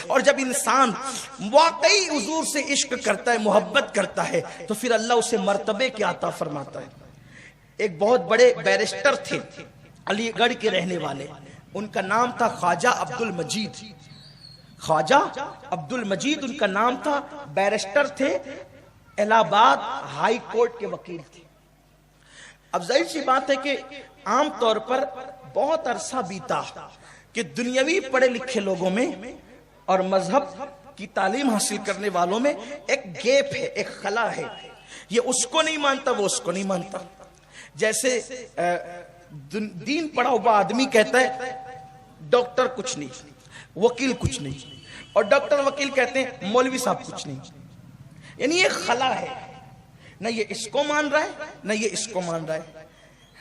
اور جب انسان واقعی حضور سے عشق کرتا ہے، محبت کرتا ہے، تو پھر اللہ اسے مرتبے کی عطا فرماتا ہے۔ ایک بہت بڑے بیرسٹر تھے علی گڑھ کے رہنے والے، ان کا نام تھا خواجہ عبد المجید۔ خواجہ عبد المجید ان کا نام تھا، بیرسٹر تھے، الہ آباد ہائی کورٹ کے وکیل تھے۔ اب ظاہر سی بات ہے کہ عام طور پر بہت عرصہ بیتا کہ دنیاوی پڑھے لکھے لوگوں میں اور مذہب کی تعلیم حاصل کرنے والوں میں ایک گیپ ہے، ایک خلا ہے، یہ اس کو نہیں مانتا، وہ اس کو نہیں مانتا۔ جیسے دین پڑھا ہوا آدمی کہتا ہے ڈاکٹر کچھ نہیں، وکیل کچھ نہیں، اور ڈاکٹر وکیل کہتے ہیں مولوی صاحب کچھ نہیں، یعنی یہ خلا ہے، نہ یہ اس کو مان رہا ہے نہ یہ اس کو مان رہا ہے۔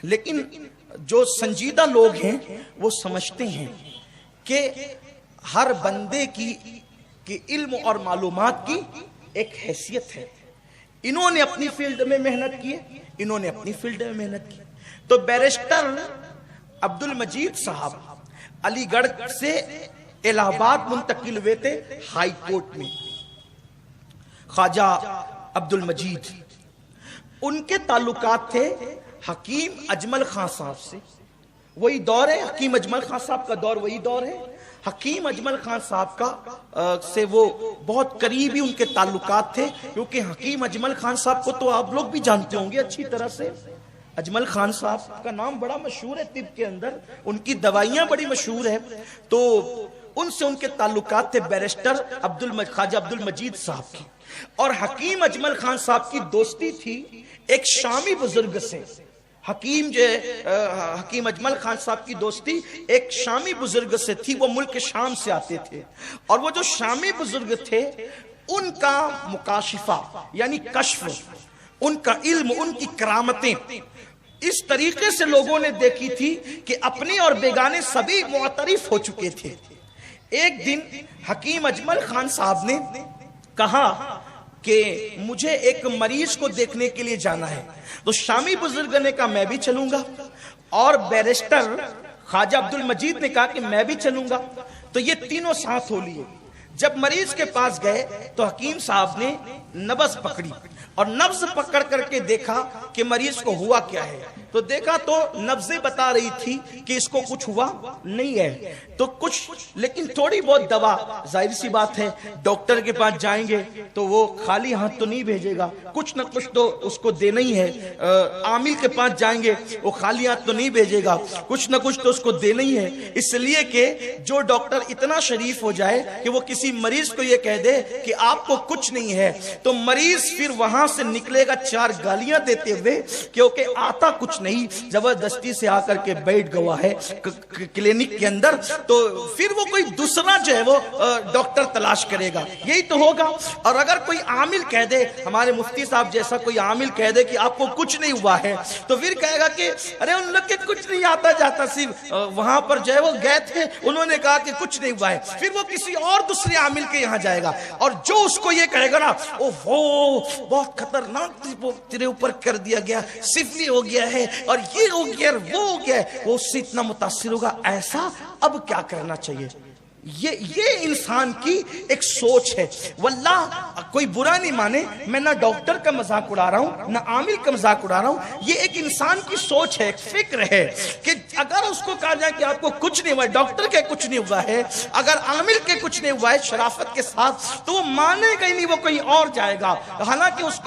لیکن جو سنجیدہ لوگ ہیں وہ سمجھتے ہیں کہ ہر بندے کی علم اور معلومات کی ایک حیثیت ہے۔ انہوں نے اپنی فیلڈ میں محنت کی، انہوں نے اپنی فیلڈ میں محنت کی۔ تو بیرسٹر عبد المجید صاحب علی گڑھ سے الہ آباد منتقل ہوئے تھے ہائی کورٹ میں۔ خواجہ عبد المجید، ان کے تعلقات تھے حکیم اجمل خان صاحب سے۔ وہی دور ہے، حکیم اجمل خان صاحب کا دور وہی دور ہے۔ حکیم اجمل خان صاحب کا سے وہ بہت قریبی ان کے تعلقات تھے، کیونکہ حکیم اجمل خان صاحب کو تو آپ لوگ بھی جانتے ہوں گے اچھی طرح سے۔ اجمل خان صاحب کا نام بڑا مشہور ہے طب کے اندر، ان کی دوائیاں بڑی مشہور ہیں، تو ان سے ان کے تعلقات تھے بیرسٹر خواجہ عبد المجید صاحب کی۔ اور حکیم اجمل خان صاحب کی دوستی تھی ایک شامی بزرگ سے۔ حکیم اجمل خان صاحب کی دوستی ایک شامی بزرگ سے تھی، وہ ملک شام سے آتے تھے، اور وہ جو شامی بزرگ تھے ان کا مکاشفہ یعنی کشف، ان کا علم، ان کی کرامتیں اس طریقے سے لوگوں نے دیکھی تھی کہ اپنے اور بیگانے سبھی معترف ہو چکے تھے۔ ایک دن حکیم اجمل خان صاحب نے کہا کہ مجھے ایک مریض کو دیکھنے کے لیے جانا ہے، تو شامی بزرگ نے کہا میں بھی چلوں گا، اور بیرسٹر خواجہ عبد المجید نے کہا کہ میں بھی چلوں گا، تو یہ تینوں ساتھ ہو لیے۔ جب مریض کے پاس گئے تو حکیم صاحب نے نبض پکڑی، اور نبض پکڑ کر کے دیکھا کہ مریض کو ہوا کیا ہے، تو دیکھا تو نبضیں بتا رہی تھی کہ اس کو کچھ ہوا نہیں ہے، تو کچھ لیکن تھوڑی بہت دوا، ظاہر سی بات ہے ڈاکٹر کے پاس جائیں گے تو وہ خالی ہاتھ تو نہیں بھیجے گا، کچھ نہ کچھ تو اس کو دینا ہی ہے۔ عامل کے پاس جائیں گے وہ خالی ہاتھ تو نہیں بھیجے گا، کچھ نہ کچھ تو اس کو دینا ہی ہے، اس لیے کہ جو ڈاکٹر اتنا شریف ہو جائے کہ وہ کسی مریض کو یہ کہہ دے کہ آپ کو کچھ نہیں ہے، تو مریض پھر وہاں سے نکلے گا چار گالیاں دیتے ہوئے، کیونکہ آتا کچھ نہیں، زبردستی سے آ کر کے بیٹھ گوا ہے کلینک کے اندر، تو پھر وہ کوئی دوسرا جو ہے وہ ڈاکٹر تلاش کرے گا، یہی تو ہوگا۔ اور اگر کوئی عامل کہہ دے، ہمارے مفتی صاحب جیسا کوئی عامل کہہ دے کہ آپ کو کچھ نہیں ہوا ہے، تو پھر کہے گا کہ ارے ان لوگ کے کچھ نہیں آتا جاتا، صرف وہاں پر جو ہے وہ گئے تھے، انہوں نے کہا کہ کچھ نہیں ہوا ہے، پھر وہ کسی اور دوسرے عامل کے یہاں جائے گا، اور جو اس کو یہ کہے گا نا اوہو بہت خطرناک تیرے اوپر کر دیا گیا، سفلی ہو گیا ہے اور یہ ہو گیا وہ ہو گیا، وہ اس سے اتنا متاثر ہوگا، ایسا اب کیا کرنا چاہیے۔ یہ انسان کی ایک سوچ ہے۔ واللہ کوئی برا نہیں مانے، میں نہ ڈاکٹر کا مذاق اڑا رہا ہوں نہ عامل کا مذاق اڑا رہا ہوں، یہ ایک انسان کی سوچ ہے، ایک فکر ہے کہ اگر اس کو کہا جائے کہ آپ کو کچھ نہیں ہوا ہے، ڈاکٹر کے کچھ نہیں ہوا ہے، اگر عامل کے کچھ نہیں ہوا ہے شرافت کے ساتھ، تو وہ مانے گا ہی نہیں، وہ کہیں اور جائے گا، حالانکہ اس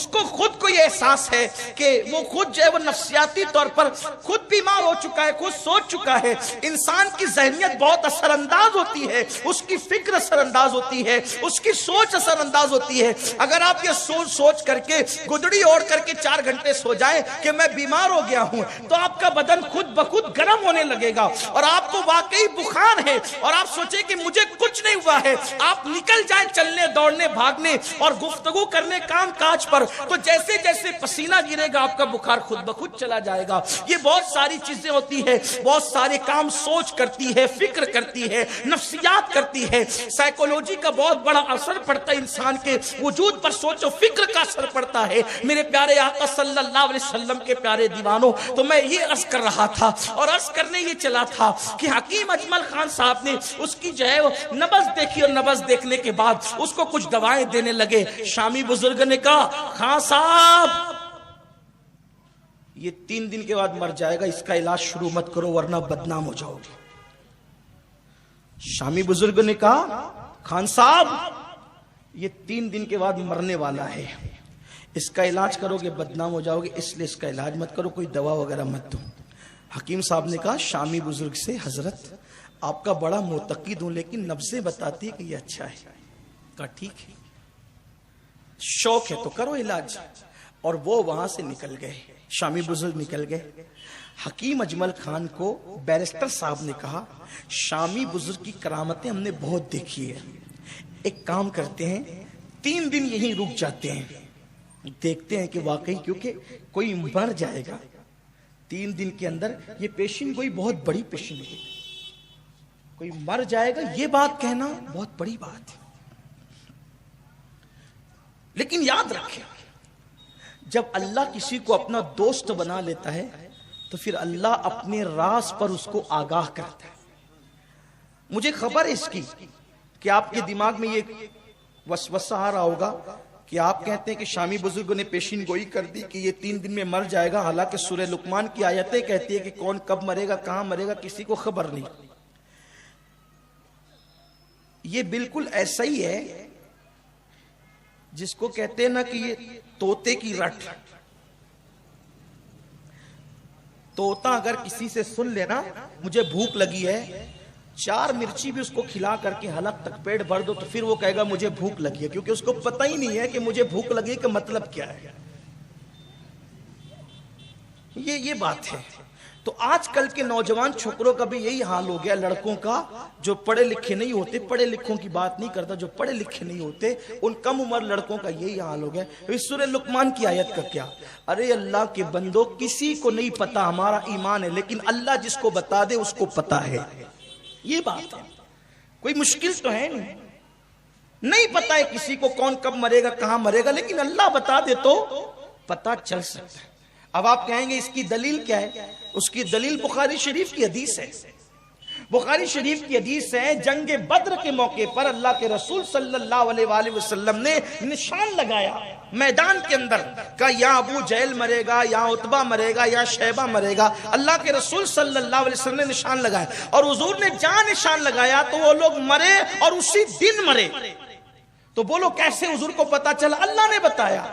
کو خود کو یہ احساس ہے کہ وہ خود جو ہے وہ نفسیاتی طور پر خود بیمار ہو چکا ہے، خود سوچ چکا ہے۔ انسان کی ذہنیت بہت اثر انداز ہوتی ہے، اس کی فکر اثر انداز ہوتی ہے، اس کی سوچ اثر انداز ہوتی ہے۔ اگر آپ یہ سوچ کر کے گدڑی اوڑھ کر کے 4 گھنٹے سو جائیں کہ میں بیمار ہو گیا ہوں، تو آپ کا بدن خود بخود گرم ہونے لگے گا، اور آپ کو واقعی بخار ہے، اور آپ سوچیں کہ مجھے کچھ نہیں ہوا ہے، آپ نکل جائیں چلنے دوڑنے بھاگنے اور گفتگو کرنے کام کاج پر، تو جیسے جیسے پسینہ گرے گا آپ کا بخار خود بخود چلا جائے گا۔ یہ بہت ساری چیزیں ہوتی ہے، بہت سارے کام سوچ کرتی ہے، فکر کرتی ہے، نفسیات کرتی ہے، سائیکولوجی کا بہت بڑا اثر پڑتا ہے انسان کے وجود پر، سوچ و فکر کا اثر پڑتا ہے۔ میرے پیارے آقا صلی اللہ علیہ وسلم کے پیارے دیوانوں، تو میں یہ عرض کر رہا تھا اور عرض کرنے یہ چلا تھا کہ حکیم اجمل خان صاحب نے اس کی جو ہے نبض دیکھی، اور نبض دیکھنے کے بعد اس کو کچھ دوائیں دینے لگے۔ شامی بزرگ نے کہا خان صاحب یہ 3 دن کے بعد مر جائے گا، اس کا علاج شروع مت کرو ورنہ بدنام ہو جاؤ گے۔ شامی بزرگ نے کہا خان صاحب یہ 3 دن کے بعد مرنے والا ہے، اس کا علاج کرو گے بدنام ہو جاؤ گے، اس لیے اس کا علاج مت کرو، کوئی دوا وغیرہ مت دو۔ حکیم صاحب نے کہا شامی بزرگ سے حضرت آپ کا بڑا معتقد ہوں لیکن نبضیں بتاتی ہے کہ یہ اچھا ہے۔ کہا ٹھیک ہے، شوق ہے تو کرو علاج۔ اور وہ وہاں سے نکل گئے، شامی بزرگ نکل گئے۔ حکیم اجمل خان کو بیرسٹر صاحب نے کہا شامی بزرگ کی کرامتیں ہم نے بہت دیکھی ہے، ایک کام کرتے ہیں 3 دن یہیں رک جاتے ہیں، دیکھتے ہیں کہ واقعی کیونکہ کوئی مر جائے گا 3 دن کے اندر، یہ پیشن گوئی بہت بڑی پیشن ہے، کوئی مر جائے گا یہ بات کہنا بہت بڑی بات ہے۔ لیکن یاد رکھیں جب اللہ کسی کو اپنا دوست بنا لیتا ہے تو پھر اللہ اپنے راز پر اس کو آگاہ کرتا ہے۔ مجھے خبر ہے اس کی کہ آپ کے دماغ میں یہ وسوسہ آ رہا ہوگا کہ آپ کہتے ہیں کہ شامی بزرگوں نے پیشین گوئی کر دی کہ یہ 3 دن میں مر جائے گا، حالانکہ سورہ لقمان کی آیتیں کہتی ہے کہ کون کب مرے گا، کہاں مرے گا، کسی کو خبر نہیں۔ یہ بالکل ایسا ہی ہے جس کو کہتے ہیں نا کہ یہ طوطے کی رٹ۔ طوطا اگر کسی سے سن لینا مجھے بھوک لگی ہے، 4 مرچی بھی اس کو کھلا کر کے حلق تک پیٹ بھر دو تو پھر وہ کہے گا مجھے بھوک لگی ہے، کیونکہ اس کو پتہ ہی نہیں ہے کہ مجھے بھوک لگی ہے کہ مطلب کیا ہے۔ یہ بات ہے۔ تو آج کل کے نوجوان چھوکروں کا بھی یہی حال ہو گیا، لڑکوں کا جو پڑھے لکھے نہیں ہوتے، پڑھے لکھوں کی بات نہیں کرتا، جو پڑھے لکھے نہیں ہوتے ان کم عمر لڑکوں کا یہی حال ہو گیا۔ سورہ لقمان کی آیت کا کیا؟ ارے اللہ کے بندو کسی کو نہیں پتا ہمارا ایمان ہے، لیکن اللہ جس کو بتا دے اس کو پتا ہے۔ یہ بات ہے، کوئی مشکل تو ہے نہیں پتا ہے کسی کو کون کب مرے گا، کہاں مرے گا، لیکن اللہ بتا دے تو پتا چل سکتا ہے۔ اب آپ کہیں گے اس کی دلیل کیا ہے؟ اس کی دلیل بخاری شریف کی حدیث ہے۔ بخاری شریف کی حدیث ہے، جنگ بدر کے موقع پر اللہ کے رسول صلی اللہ علیہ وآلہ وسلم نے نشان لگایا میدان کے اندر، کہا یا ابو جہل مرے گا، یا عتبہ مرے گا، یا شیبہ مرے گا۔ اللہ کے رسول صلی اللہ علیہ وسلم نے نشان لگایا، اور حضور نے جہاں نشان لگایا تو وہ لوگ مرے اور اسی دن مرے۔ تو بولو کیسے حضور کو پتا چلا؟ اللہ نے بتایا۔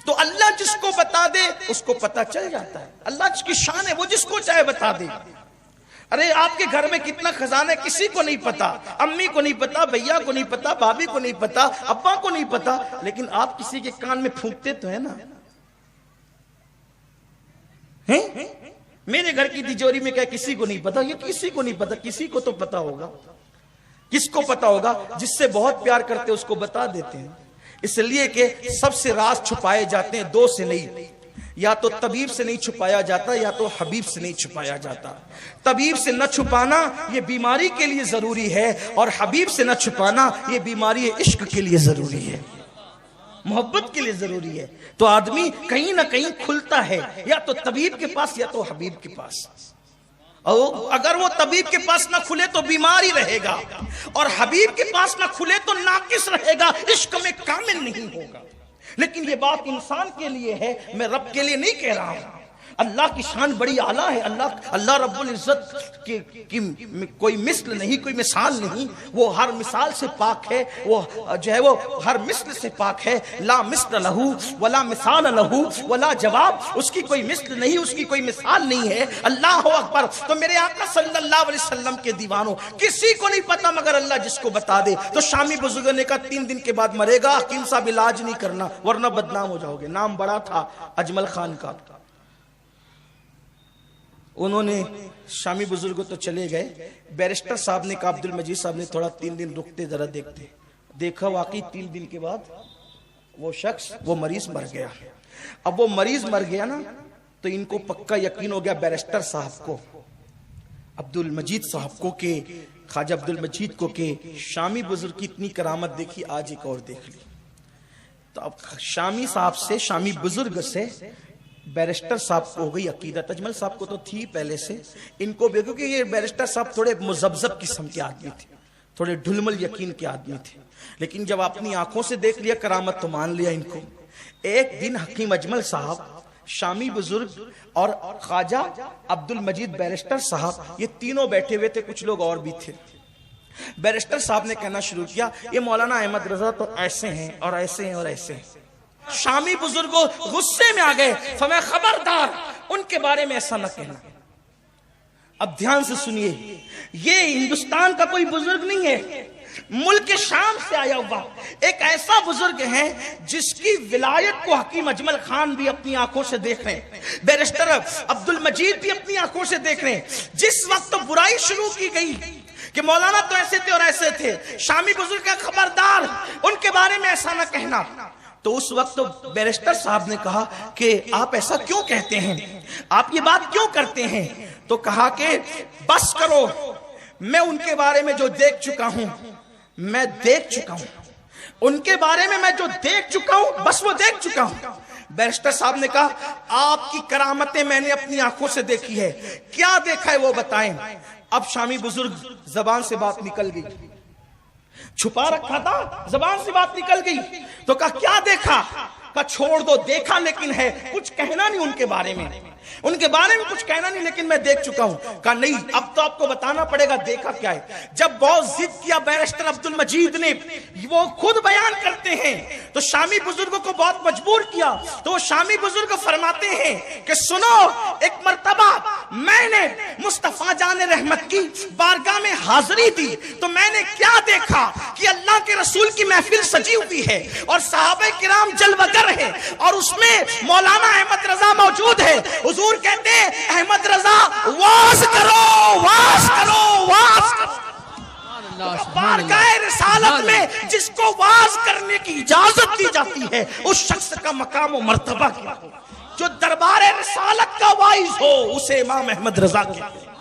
تو اللہ جس کو بتا دے اس کو پتا چل جاتا ہے، اللہ جس کی شان ہے وہ جس کو چاہے بتا دے۔ ارے آپ کے گھر میں کتنا خزانہ ہے کسی کو نہیں پتا، امی کو نہیں پتا، بھیا کو نہیں پتا، بھابھی کو نہیں پتا، ابا کو نہیں پتا، لیکن آپ کسی کے کان میں پھونکتے تو ہے نا۔ میرے گھر کی تجوری میں کیا کسی کو نہیں پتا؟ یہ کسی کو نہیں پتا، کسی کو تو پتا ہوگا۔ کس کو پتا ہوگا؟ جس سے بہت پیار کرتے اس کو بتا دیتے ہیں، اس لیے کہ سب سے راز چھپائے جاتے ہیں، 2 سے نہیں، یا تو طبیب سے نہیں چھپایا جاتا یا تو حبیب سے نہیں چھپایا جاتا۔ طبیب سے نہ چھپانا یہ بیماری کے لیے ضروری ہے، اور حبیب سے نہ چھپانا یہ بیماری عشق کے لیے ضروری ہے، محبت کے لیے ضروری ہے۔ تو آدمی کہیں نہ کہیں کھلتا ہے، یا تو طبیب کے پاس یا تو حبیب کے پاس۔ اگر وہ طبیب کے پاس نہ کھلے تو بیماری رہے گا، اور حبیب کے پاس نہ کھلے تو ناقص رہے گا، عشق میں کامل نہیں ہوگا۔ لیکن یہ بات انسان کے لیے ہے، میں رب کے لیے نہیں کہہ رہا ہوں۔ اللہ کی شان بڑی اعلیٰ ہے، اللہ رب العزت کی کوئی مثل نہیں، کوئی مثال نہیں، وہ ہر مثال سے پاک ہے، وہ جو ہے وہ ہر مثل سے پاک ہے۔ لا مثل لہو ولا مثال لہو ولا جواب، اس کی کوئی مثل نہیں، اس کی کوئی مثال نہیں ہے۔ اللہ اکبر۔ تو میرے آقا صلی اللہ علیہ وسلم کے دیوانوں، کسی کو نہیں پتا مگر اللہ جس کو بتا دے۔ تو شامی بزرگوں نے کہا 3 دن کے بعد مرے گا، حکیم صاحب علاج نہیں کرنا ورنہ بدنام ہو جاؤ گے۔ نام بڑا تھا اجمل خان کا۔ انہوں نے شامی بزرگوں تو چلے گئے، بیرسٹر صاحب نے کہا عبد المجید صاحب نے تھوڑا 3 دن رکتے ذرا دیکھتے۔ دیکھا واقعی 3 دن کے بعد وہ شخص وہ مریض مر گیا۔ اب وہ مریض مر گیا نا تو ان کو پکا یقین ہو گیا بیرسٹر صاحب کو عبد المجید صاحب کو کہ خواجہ عبد المجید کو کہ شامی بزرگ کی اتنی کرامت دیکھی، آج ایک اور دیکھ لی. تو اب شامی صاحب سے، شامی بزرگ سے بیرسٹر صاحب کو ہو گئی عقیدت. اجمل صاحب کو تو تھی پہلے سے، ان کو بھی، کیونکہ یہ بیرسٹر صاحب تھوڑے مذبذب قسم کے آدمی تھے، تھوڑے ڈھلمل یقین کے آدمی تھے. لیکن جب اپنی آنکھوں سے دیکھ لیا کرامت تو مان لیا ان کو. ایک دن حکیم اجمل صاحب، شامی بزرگ اور خواجہ عبد المجید بیرسٹر صاحب، یہ تینوں بیٹھے ہوئے تھے، کچھ لوگ اور بھی تھے. بیرسٹر صاحب نے کہنا شروع کیا یہ مولانا احمد رضا تو ایسے ہیں اور ایسے ہیں اور ایسے ہیں. شامی بزرگوں غصے میں آ گئے، فرمایا خبردار ان کے بارے میں ایسا نہ کہنا. اب دھیان سے سنیے، یہ ہندوستان کا کوئی بزرگ نہیں ہے، ملک شام سے آیا ہوا ایک ایسا بزرگ ہے جس کی ولایت کو حکیم اجمل خان بھی اپنی آنکھوں سے دیکھ رہے ہیں، بیرسٹر عبد المجید بھی اپنی آنکھوں سے دیکھ رہے ہیں. جس وقت برائی شروع کی گئی کہ مولانا تو ایسے تھے اور ایسے تھے، شامی بزرگ کا خبردار ان کے بارے میں ایسا نہ کہنا. تو اس وقت بیرسٹر صاحب نے کہا کہ آپ ایسا کیوں کہتے ہیں، آپ یہ بات کیوں کرتے ہیں؟ تو کہا کہ بس کرو، میں ان کے بارے میں جو دیکھ چکا ہوں، میں دیکھ چکا ہوں ان کے بارے میں جو دیکھ چکا ہوں، بس وہ دیکھ چکا ہوں. بیرسٹر صاحب نے کہا آپ کی کرامتیں میں نے اپنی آنکھوں سے دیکھی ہے، کیا دیکھا ہے وہ بتائیں. اب شامی بزرگ زبان سے بات نکل گئی، چھپا رکھا تھا، زبان سے بات نکل گئی. تو کہا کیا دیکھا؟ کہا چھوڑ دو، دیکھا لیکن ہے، کچھ کہنا نہیں ان کے بارے میں، ان کے بارے میں کچھ کہنا نہیں، لیکن میں دیکھ چکا ہوں. کہا نہیں، اب تو آپ کو بتانا پڑے گا دیکھا کیا ہے. جب بہت ضد کیا بیرسٹر عبد المجید نے، وہ خود بیان کرتے ہیں، تو شامی بزرگوں کو بہت مجبور کیا. تو وہ شامی بزرگ فرماتے ہیں کہ سنو، ایک مرتبہ میں نے مصطفیٰ جان رحمت کی بارگاہ میں حاضری دی تو میں نے کیا دیکھا کہ اللہ کے رسول کی محفل سجی ہوئی ہے اور صحابہ کرام جلوگر ہے اور اس میں مولانا احمد رضا موجود ہے. حضور کہتے ہیں احمد رضا واز کرو، واز کرو، واز کرو. بارگاہ رسالت میں جس کو واز کرنے کی اجازت دی جاتی ہے اس شخص کا مقام و مرتبہ کیا ہو؟ جو دربار رسالت کا واعظ ہو اسے امام احمد رضا کہتے ہیں.